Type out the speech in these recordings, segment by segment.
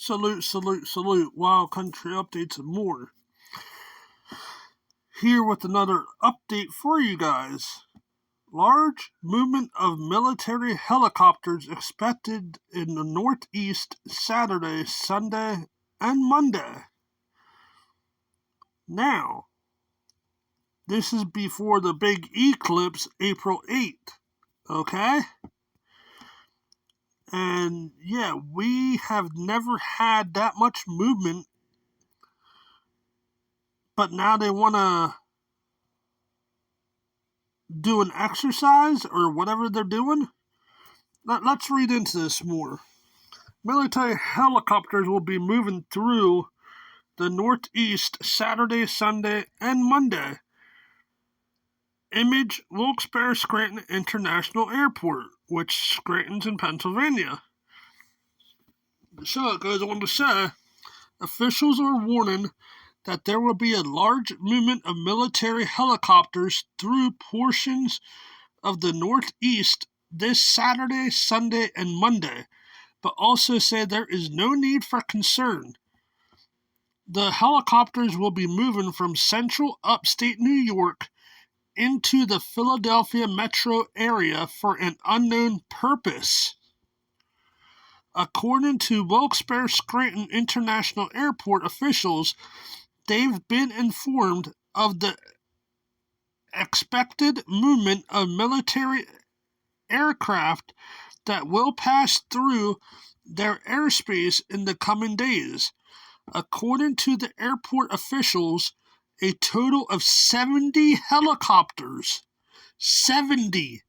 Salute, salute, salute. Wild Country updates and more. Here with another update for you guys. Large movement of military helicopters expected in the Northeast Saturday, Sunday, and Monday. Now, this is before the big eclipse, April 8th. Okay? And yeah, we have never had that much movement, but now they want to do an exercise or whatever they're doing. Let's read into this more. Military helicopters will be moving through the Northeast Saturday, Sunday, and Monday. Image Wilkes-Barre Scranton International Airport, which Scranton's in Pennsylvania. So it goes on to say, officials are warning that there will be a large movement of military helicopters through portions of the Northeast this Saturday, Sunday, and Monday, but also say there is no need for concern. The helicopters will be moving from central upstate New York into the Philadelphia metro area for an unknown purpose. According to Wilkes-Barre Scranton International Airport officials, they've been informed of the expected movement of military aircraft that will pass through their airspace in the coming days. According to the airport officials, a total of 70 helicopters, 70,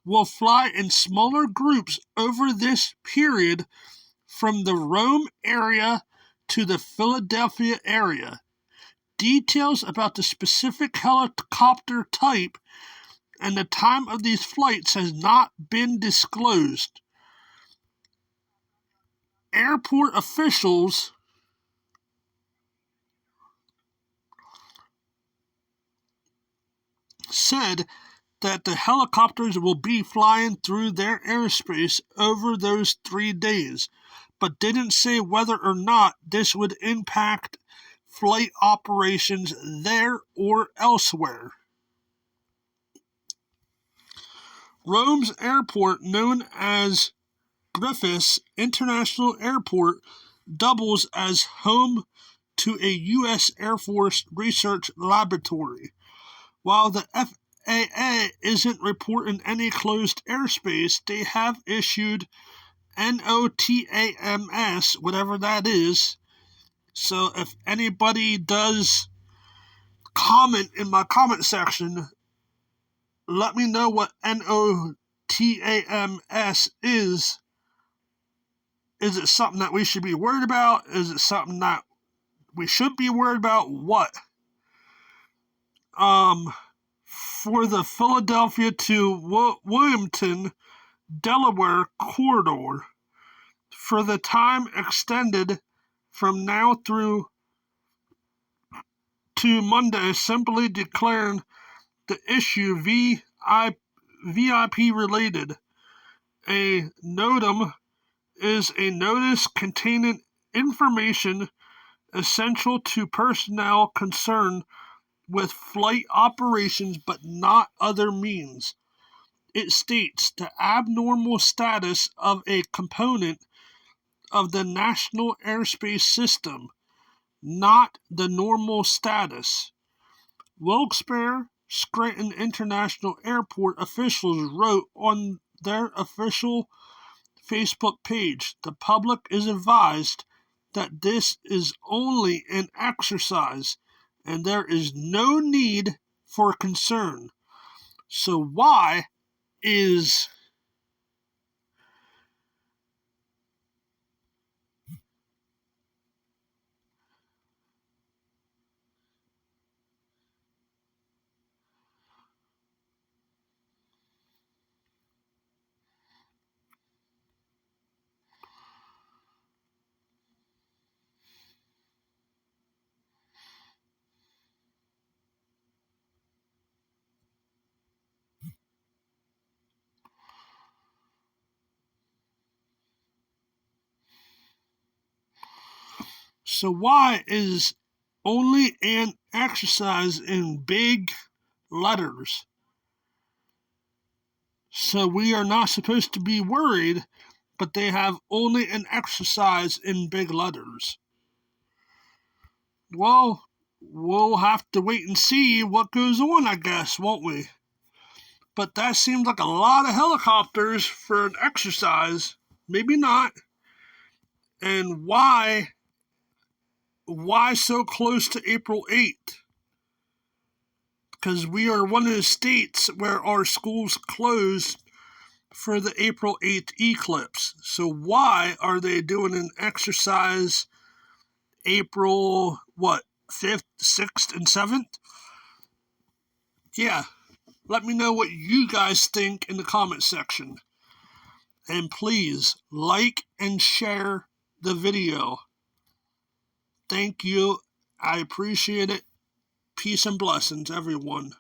will fly in smaller groups over this period from the Rome area to the Philadelphia area. Details about the specific helicopter type and the time of these flights has not been disclosed. Airport officials said that the helicopters will be flying through their airspace over those 3 days, but didn't say whether or not this would impact flight operations there or elsewhere. Rome's airport, known as Griffiths International Airport, doubles as home to a U.S. Air Force research laboratory. While the FAA isn't reporting any closed airspace, they have issued NOTAMS, whatever that is. So if anybody does comment in my comment section, let me know what NOTAMS is. Is it something that we should be worried about? Is it something that we should be worried about? What? For the Philadelphia to Wilmington, Delaware corridor, for the time extended from now through to Monday, simply declaring the issue VIP related. A NOTAM is a notice containing information essential to personnel concerned with flight operations but not other means. It states the abnormal status of a component of the national airspace system, not the normal status. Wilkes-Barre Scranton International Airport officials wrote on their official Facebook page, the public is advised that this is only an exercise and there is no need for concern. So why is So why is only an exercise in big letters? So we are not supposed to be worried, but they have only an exercise in big letters. Well, we'll have to wait and see what goes on, I guess, won't we? But that seems like a lot of helicopters for an exercise. Maybe not. And why so close to April 8th? Because we are one of the states where our schools closed for the April 8th eclipse. So why are they doing an exercise April, 5th, 6th, and 7th? Yeah, let me know what you guys think in the comment section. And please like and share the video. Thank you. I appreciate it. Peace and blessings, everyone.